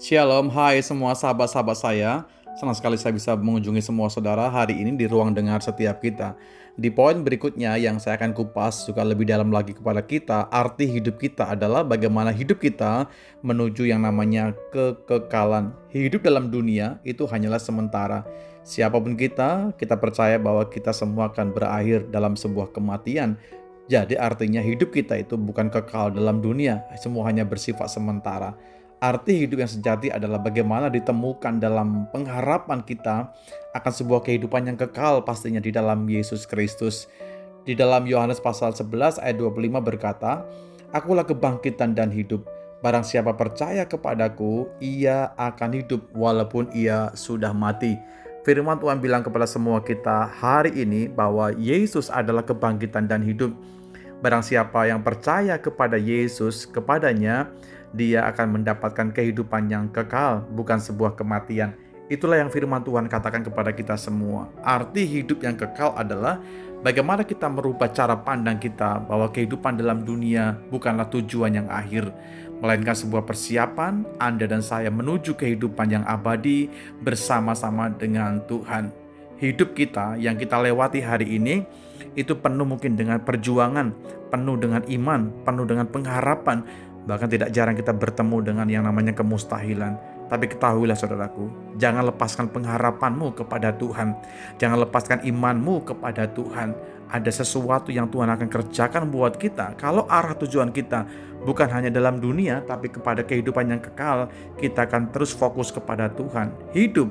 Shalom, hai semua sahabat-sahabat saya. Senang sekali saya bisa mengunjungi semua saudara hari ini di ruang dengar setiap kita. Di poin berikutnya yang saya akan kupas juga lebih dalam lagi kepada kita, arti hidup kita adalah bagaimana hidup kita menuju yang namanya kekekalan. Hidup dalam dunia itu hanyalah sementara. Siapapun kita percaya bahwa kita semua akan berakhir dalam sebuah kematian. Jadi artinya hidup kita itu bukan kekal dalam dunia, semua hanya bersifat sementara. Arti hidup yang sejati adalah bagaimana ditemukan dalam pengharapan kita akan sebuah kehidupan yang kekal pastinya di dalam Yesus Kristus. Di dalam Yohanes pasal 11 ayat 25 berkata, "Akulah kebangkitan dan hidup. Barang siapa percaya kepadaku, ia akan hidup walaupun ia sudah mati." Firman Tuhan bilang kepada semua kita hari ini bahwa Yesus adalah kebangkitan dan hidup. Barang siapa yang percaya kepada Yesus, kepadanya dia akan mendapatkan kehidupan yang kekal, bukan sebuah kematian. Itulah yang firman Tuhan katakan kepada kita semua. Arti hidup yang kekal adalah bagaimana kita merubah cara pandang kita bahwa kehidupan dalam dunia bukanlah tujuan yang akhir, melainkan sebuah persiapan Anda dan saya menuju kehidupan yang abadi bersama-sama dengan Tuhan. Hidup kita yang kita lewati hari ini itu penuh mungkin dengan perjuangan, penuh dengan iman, penuh dengan pengharapan. Bahkan tidak jarang kita bertemu dengan yang namanya kemustahilan. Tapi ketahuilah saudaraku, jangan lepaskan pengharapanmu kepada Tuhan. Jangan lepaskan imanmu kepada Tuhan. Ada sesuatu yang Tuhan akan kerjakan buat kita. Kalau arah tujuan kita bukan hanya dalam dunia, tapi kepada kehidupan yang kekal, kita akan terus fokus kepada Tuhan. Hidup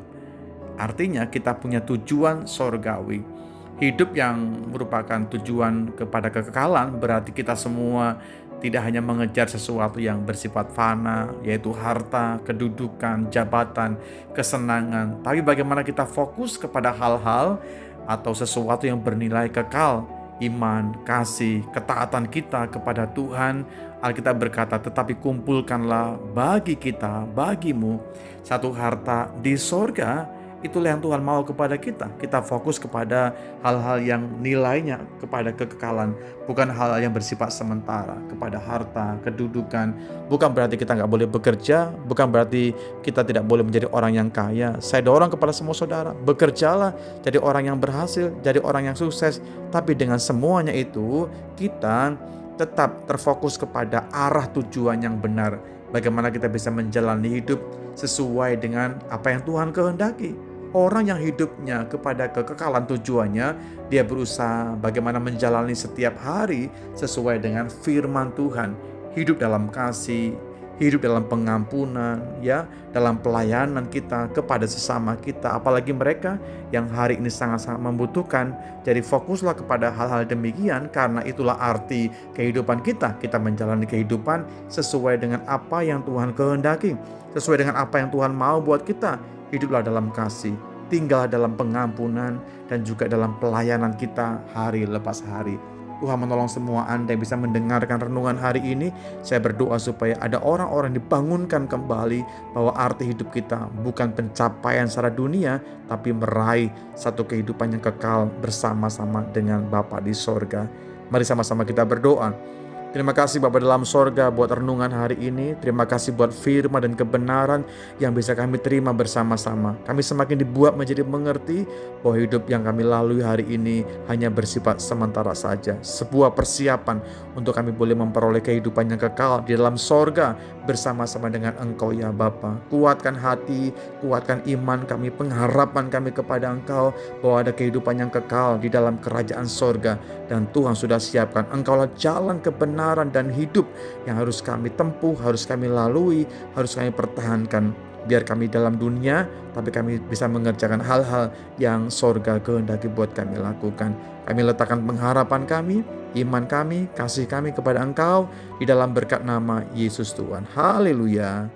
artinya kita punya tujuan sorgawi. Hidup yang merupakan tujuan kepada kekekalan berarti kita semua tidak hanya mengejar sesuatu yang bersifat fana, yaitu harta, kedudukan, jabatan, kesenangan. Tapi bagaimana kita fokus kepada hal-hal atau sesuatu yang bernilai kekal. Iman, kasih, ketaatan kita kepada Tuhan. Alkitab berkata, tetapi kumpulkanlah bagi kita, bagimu, satu harta di sorga. Itulah yang Tuhan mau kepada kita. Kita fokus kepada hal-hal yang nilainya kepada kekekalan. Bukan hal-hal yang bersifat sementara. Kepada harta, kedudukan. Bukan berarti kita nggak boleh bekerja. Bukan berarti kita tidak boleh menjadi orang yang kaya. Saya dorong kepada semua saudara. Bekerjalah, jadi orang yang berhasil, jadi orang yang sukses. Tapi dengan semuanya itu, kita tetap terfokus kepada arah tujuan yang benar. Bagaimana kita bisa menjalani hidup sesuai dengan apa yang Tuhan kehendaki. Orang yang hidupnya kepada kekekalan tujuannya, dia berusaha bagaimana menjalani setiap hari sesuai dengan firman Tuhan. Hidup dalam kasih, hidup dalam pengampunan, ya, dalam pelayanan kita kepada sesama kita, apalagi mereka yang hari ini sangat-sangat membutuhkan. Jadi fokuslah kepada hal-hal demikian, karena itulah arti kehidupan kita. Kita menjalani kehidupan sesuai dengan apa yang Tuhan kehendaki, sesuai dengan apa yang Tuhan mau buat kita. Hiduplah dalam kasih, tinggal dalam pengampunan, dan juga dalam pelayanan kita hari lepas hari. Tuhan menolong semua Anda yang bisa mendengarkan renungan hari ini. Saya berdoa supaya ada orang-orang dibangunkan kembali bahwa arti hidup kita bukan pencapaian secara dunia, tapi meraih satu kehidupan yang kekal bersama-sama dengan Bapa di sorga. Mari sama-sama kita berdoa. Terima kasih Bapa dalam sorga buat renungan hari ini. Terima kasih buat firman dan kebenaran yang bisa kami terima bersama-sama. Kami semakin dibuat menjadi mengerti bahwa hidup yang kami lalui hari ini hanya bersifat sementara saja. Sebuah persiapan untuk kami boleh memperoleh kehidupan yang kekal di dalam sorga bersama-sama dengan Engkau ya Bapa. Kuatkan hati, kuatkan iman kami, pengharapan kami kepada Engkau bahwa ada kehidupan yang kekal di dalam kerajaan sorga. Dan Tuhan sudah siapkan. Engkaulah jalan kebenaran dan hidup yang harus kami tempuh, harus kami lalui, harus kami pertahankan. Biar kami dalam dunia, tapi kami bisa mengerjakan hal-hal yang sorga kehendaki buat kami lakukan. Kami letakkan pengharapan kami, iman kami, kasih kami kepada Engkau di dalam berkat nama Yesus Tuhan. Haleluya.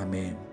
Amin.